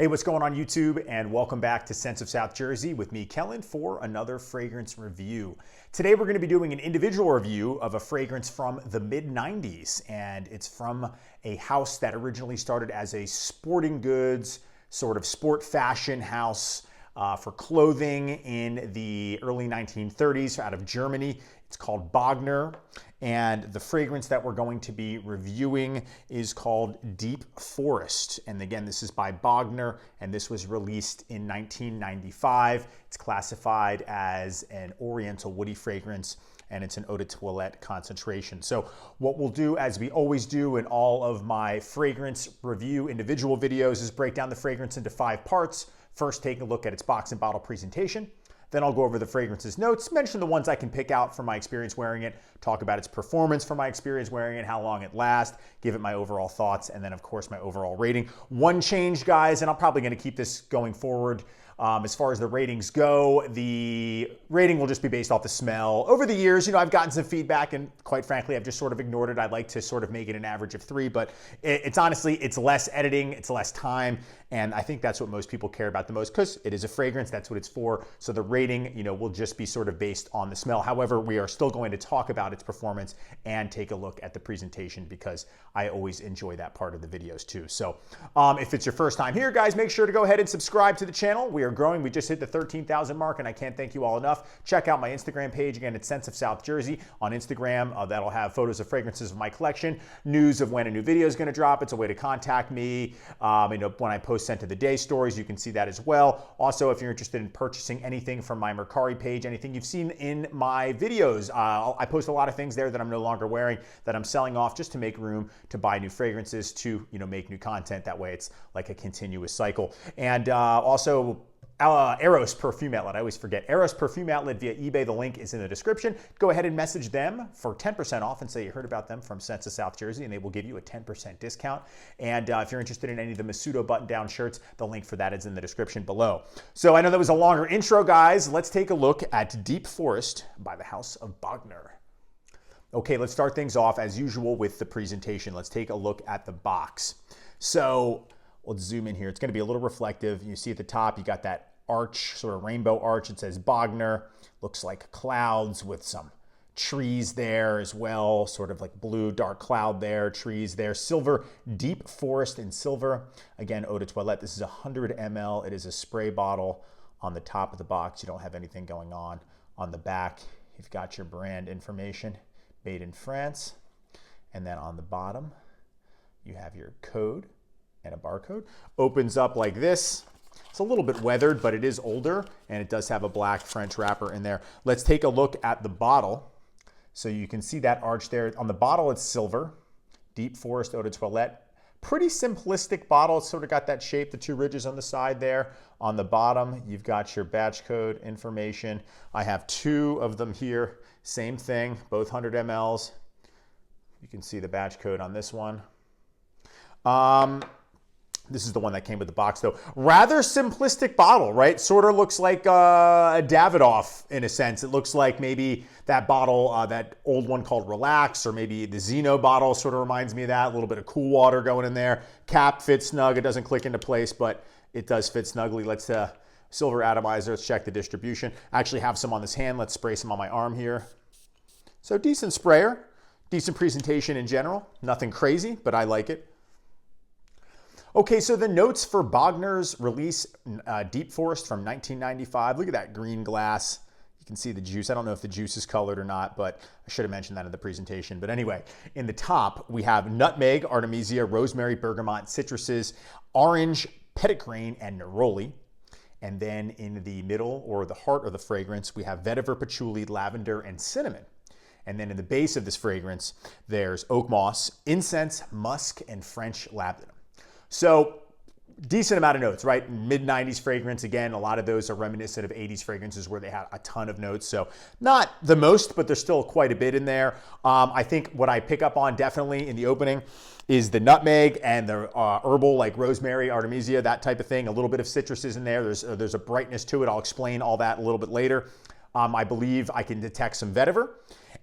Hey, what's going on YouTube? And welcome back to Scents of South Jersey with me, Kellen, for another fragrance review. Today we're going to be doing an individual review of a fragrance from the mid-90s, and it's from a house that originally started as a sporting goods, sort of sport fashion house for clothing in the early 1930s out of Germany. It's called Bogner, and the fragrance that we're going to be reviewing is called Deep Forest. And again, this is by Bogner, and this was released in 1995. It's classified as an Oriental Woody Fragrance, and it's an eau de toilette concentration. So what we'll do, as we always do in all of my fragrance review individual videos, is break down the fragrance into 5 parts. First, take a look at its box and bottle presentation. Then I'll go over the fragrance's notes, mention the ones I can pick out from my experience wearing it, talk about its performance from my experience wearing it, how long it lasts, give it my overall thoughts, and then of course my overall rating. One change, guys, and I'm probably going to keep this going forward. As far as the ratings go, the rating will just be based off the smell. Over the years, I've gotten some feedback, and quite frankly, I've just sort of ignored it. I'd like to sort of make it an average of 3, but it's honestly, it's less editing, it's less time, and I think that's what most people care about the most because it is a fragrance, that's what it's for. So the rating, will just be sort of based on the smell. However, we are still going to talk about its performance and take a look at the presentation because I always enjoy that part of the videos too. So if it's your first time here, guys, make sure to go ahead and subscribe to the channel. We are growing. We just hit the 13,000 mark, and I can't thank you all enough. Check out my Instagram page. Again, it's Scents of South Jersey on Instagram. That'll have photos of fragrances of my collection, news of when a new video is going to drop. It's a way to contact me. When I post Scent of the Day stories, you can see that as well. Also, if you're interested in purchasing anything from my Mercari page, anything you've seen in my videos, I post a lot of things there that I'm no longer wearing that I'm selling off just to make room to buy new fragrances to make new content. That way, it's like a continuous cycle. And also, Eros Perfume Outlet. I always forget. Eros Perfume Outlet via eBay. The link is in the description. Go ahead and message them for 10% off and say you heard about them from Scents of South Jersey, and they will give you a 10% discount. And if you're interested in any of the Masudo button-down shirts, the link for that is in the description below. So I know that was a longer intro, guys. Let's take a look at Deep Forest by the House of Bogner. Okay, let's start things off as usual with the presentation. Let's take a look at the box. So let's zoom in here. It's going to be a little reflective. You see at the top, you got that arch, sort of rainbow arch. It says Bogner. Looks like clouds with some trees there as well, sort of like blue, dark cloud there, trees there. Silver, Deep Forest in silver. Again, eau de toilette. This is 100 ml. It is a spray bottle. On the top of the box, you don't have anything going on. On the back, you've got your brand information, made in France. And then on the bottom, you have your code and a barcode. Opens up like this. It's a little bit weathered, but it is older, and it does have a black French wrapper in there. Let's take a look at the bottle. So you can see that arch there. On the bottle, it's silver. Deep Forest Eau de Toilette. Pretty simplistic bottle. It's sort of got that shape, the 2 ridges on the side there. On the bottom, you've got your batch code information. I have 2 of them here. Same thing, both 100 mLs. You can see the batch code on this one. This is the one that came with the box, though. Rather simplistic bottle, right? Sort of looks like a Davidoff in a sense. It looks like maybe that bottle, that old one called Relax, or maybe the Zeno bottle sort of reminds me of that. A little bit of cool water going in there. Cap fits snug. It doesn't click into place, but it does fit snugly. Let's silver atomizer. Let's check the distribution. I actually have some on this hand. Let's spray some on my arm here. So decent sprayer, decent presentation in general. Nothing crazy, but I like it. Okay, so the notes for Bogner's release, Deep Forest from 1995. Look at that green glass. You can see the juice. I don't know if the juice is colored or not, but I should have mentioned that in the presentation. But anyway, in the top, we have nutmeg, artemisia, rosemary, bergamot, citruses, orange, petitgrain, and neroli. And then in the middle, or the heart of the fragrance, we have vetiver, patchouli, lavender, and cinnamon. And then in the base of this fragrance, there's oak moss, incense, musk, and French labdanum. So decent amount of notes, right? Mid-90s fragrance. Again, a lot of those are reminiscent of 80s fragrances where they had a ton of notes. So not the most, but there's still quite a bit in there. I think what I pick up on definitely in the opening is the nutmeg and the herbal, like rosemary, artemisia, that type of thing. A little bit of citruses in there. There's a brightness to it. I'll explain all that a little bit later. I believe I can detect some vetiver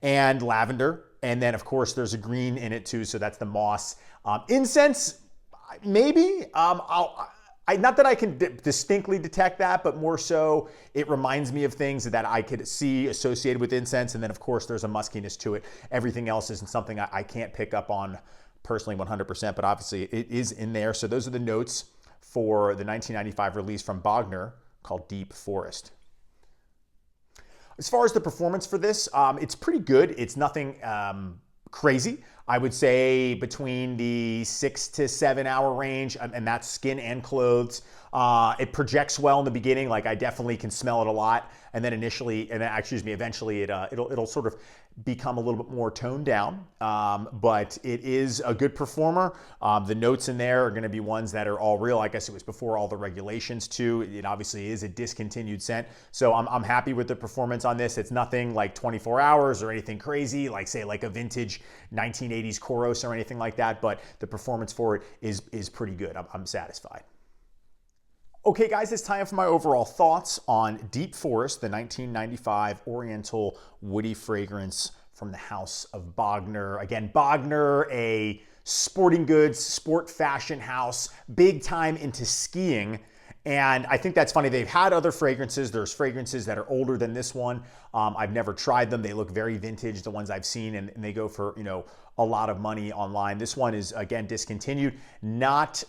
and lavender. And then, of course, there's a green in it too. So that's the moss. Incense, maybe. not that I can distinctly detect that, but more so it reminds me of things that I could see associated with incense. And then of course there's a muskiness to it. Everything else isn't something I can't pick up on personally 100%, but obviously it is in there. So those are the notes for the 1995 release from Bogner called Deep Forest. As far as the performance for this, it's pretty good. It's nothing crazy. I would say between the 6 to 7 hour range, and that's skin and clothes. It projects well in the beginning, like I definitely can smell it a lot, and then eventually it'll sort of become a little bit more toned down, but it is a good performer. The notes in there are going to be ones that are all real. I guess it was before all the regulations too. It obviously is a discontinued scent, so I'm happy with the performance on this. It's nothing like 24 hours or anything crazy, like say like a vintage 1980s Koros or anything like that, but the performance for it is pretty good. I'm satisfied. Okay guys, it's time for my overall thoughts on Deep Forest, the 1995 Oriental Woody Fragrance from the house of Bogner. Again, Bogner, a sporting goods, sport fashion house, big time into skiing. And I think that's funny. They've had other fragrances. There's fragrances that are older than this one. I've never tried them. They look very vintage, the ones I've seen, and they go for, a lot of money online. This one is, again, discontinued. Not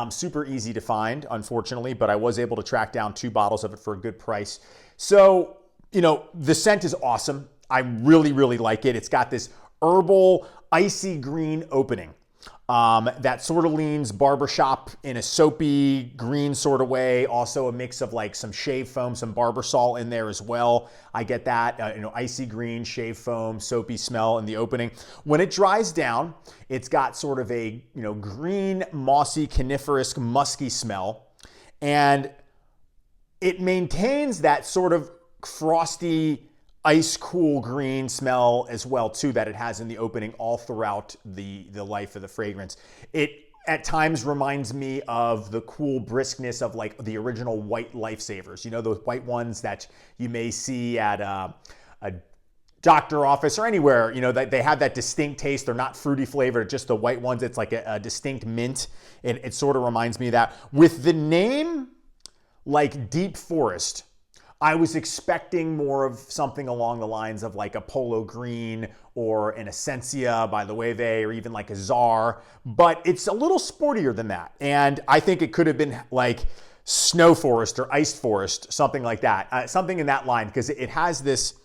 super easy to find, unfortunately, but I was able to track down 2 bottles of it for a good price. So, the scent is awesome. I really, really like it. It's got this herbal, icy green opening that sort of leans barbershop in a soapy green sort of way. Also a mix of like some shave foam, some Barbasol in there as well. I get that, icy green, shave foam, soapy smell in the opening. When it dries down, it's got sort of a, green, mossy, coniferous, musky smell. And it maintains that sort of frosty, ice cool green smell as well too that it has in the opening all throughout the life of the fragrance. It at times reminds me of the cool briskness of like the original white Lifesavers. Those white ones that you may see at a doctor office or anywhere, that they have that distinct taste. They're not fruity flavored, just the white ones. It's like a distinct mint. It sort of reminds me of that. With the name like Deep Forest, I was expecting more of something along the lines of like a Polo Green or an Essentia by Loewe or even like a Czar, but it's a little sportier than that. And I think it could have been like Snow Forest or Iced Forest, something like that, something in that line, because it has this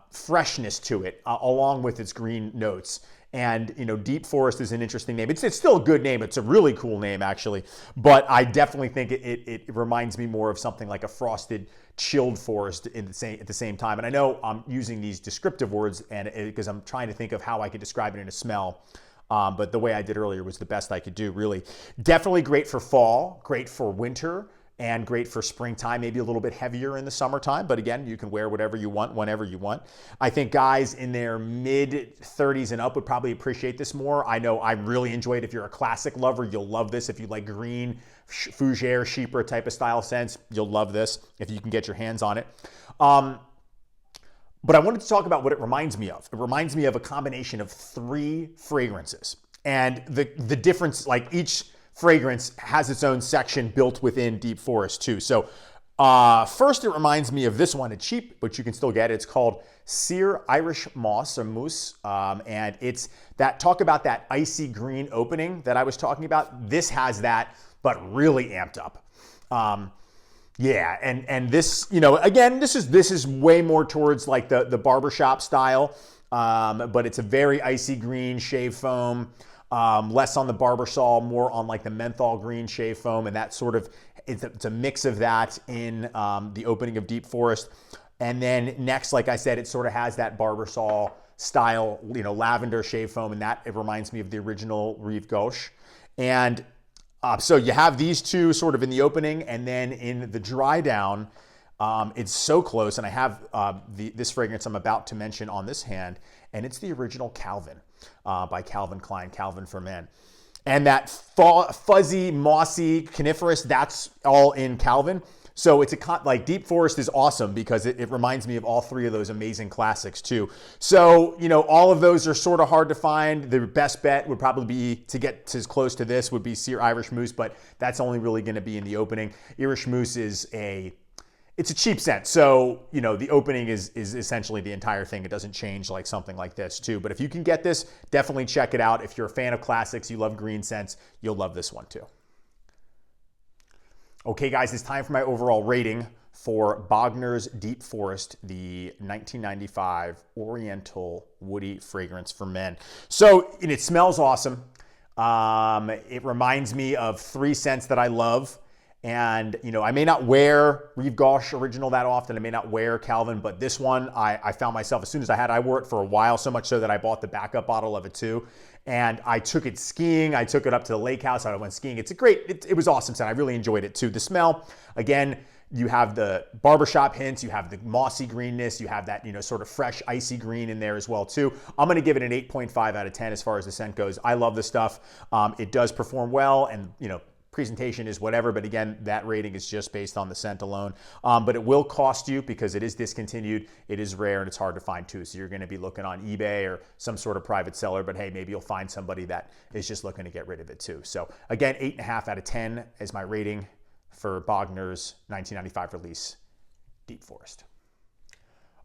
freshness to it along with its green notes. And, Deep Forest is an interesting name. It's still a good name. It's a really cool name, actually. But I definitely think it reminds me more of something like a frosted, chilled forest at the same time. And I know I'm using these descriptive words because I'm trying to think of how I could describe it in a smell. But the way I did earlier was the best I could do, really. Definitely great for fall, great for winter, and great for springtime, maybe a little bit heavier in the summertime. But again, you can wear whatever you want, whenever you want. I think guys in their mid-30s and up would probably appreciate this more. I know I really enjoy it. If you're a classic lover, you'll love this. If you like green, fougere, chypre type of style scents, you'll love this if you can get your hands on it. But I wanted to talk about what it reminds me of. It reminds me of a combination of 3 fragrances. And the difference, like each fragrance has its own section built within Deep Forest too. So first it reminds me of this one. It's cheap, but you can still get it. It's called Sear Irish Moss or Mousse. And it's that, talk about that icy green opening that I was talking about. This has that, but really amped up. Yeah, and this, again, this is way more towards like the barbershop style, but it's a very icy green shave foam. Less on the Barbasol, more on like the menthol green shave foam, and that sort of, it's a mix of that in the opening of Deep Forest. And then next, like I said, it sort of has that Barbasol style, lavender shave foam, and that, it reminds me of the original Rive Gauche. And so you have these 2 sort of in the opening, and then in the dry down, it's so close. And I have this fragrance I'm about to mention on this hand, and it's the original Calvin. By Calvin Klein, Calvin for Men. And that fuzzy, mossy, coniferous, that's all in Calvin. So it's like Deep Forest is awesome because it reminds me of all three of those amazing classics too. So, you know, all of those are sort of hard to find. The best bet would probably be to get as close to this would be Irish Moose, but that's only really going to be in the opening. Irish Moose is it's a cheap scent. So, you know, the opening is essentially the entire thing. It doesn't change like something like this too. But if you can get this, definitely check it out. If you're a fan of classics, you love green scents, you'll love this one too. Okay, guys, it's time for my overall rating for Bogner's Deep Forest, the 1995 Oriental Woody Fragrance for men. So, and it smells awesome. It reminds me of three scents that I love. And, you know, I may not wear Rive Gauche Original that often. I may not wear Calvin, but this one, I found myself, as soon as I wore it for a while, so much so that I bought the backup bottle of it too. And I took it skiing. I took it up to the lake house. I went skiing. It's a great, it was awesome scent. I really enjoyed it too. The smell, again, you have the barbershop hints, you have the mossy greenness, you have that, you know, sort of fresh, icy green in there as well too. I'm gonna give it an 8.5 out of 10 as far as the scent goes. I love the stuff. It does perform well, and, you know, presentation is whatever, but again, that rating is just based on the scent alone. But it will cost you because it is discontinued, it is rare, and it's hard to find too. So you're gonna be looking on eBay or some sort of private seller, but hey, maybe you'll find somebody that is just looking to get rid of it too. So again, 8.5 out of 10 is my rating for Bogner's 1995 release, Deep Forest.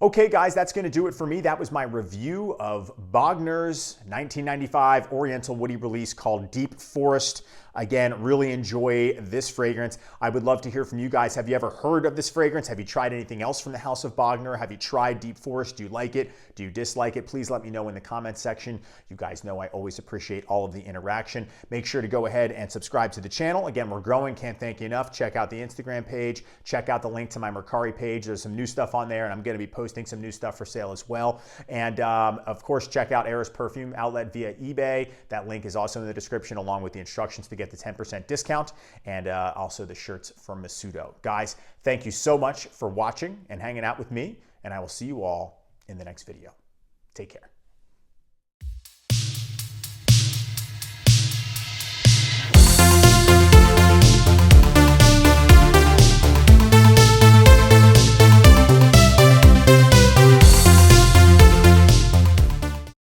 Okay, guys, that's going to do it for me. That was my review of Bogner's 1995 Oriental Woody release called Deep Forest. Again, really enjoy this fragrance. I would love to hear from you guys. Have you ever heard of this fragrance? Have you tried anything else from the House of Bogner? Have you tried Deep Forest? Do you like it? Do you dislike it? Please let me know in the comments section. You guys know I always appreciate all of the interaction. Make sure to go ahead and subscribe to the channel. Again, we're growing. Can't thank you enough. Check out the Instagram page. Check out the link to my Mercari page. There's some new stuff on there, and I'm going to be posting some new stuff for sale as well. And of course, check out Eris Perfume Outlet via eBay. That link is also in the description, along with the instructions to get the 10% discount, and also the shirts from Masudo. Guys, thank you so much for watching and hanging out with me, and I will see you all in the next video. Take care.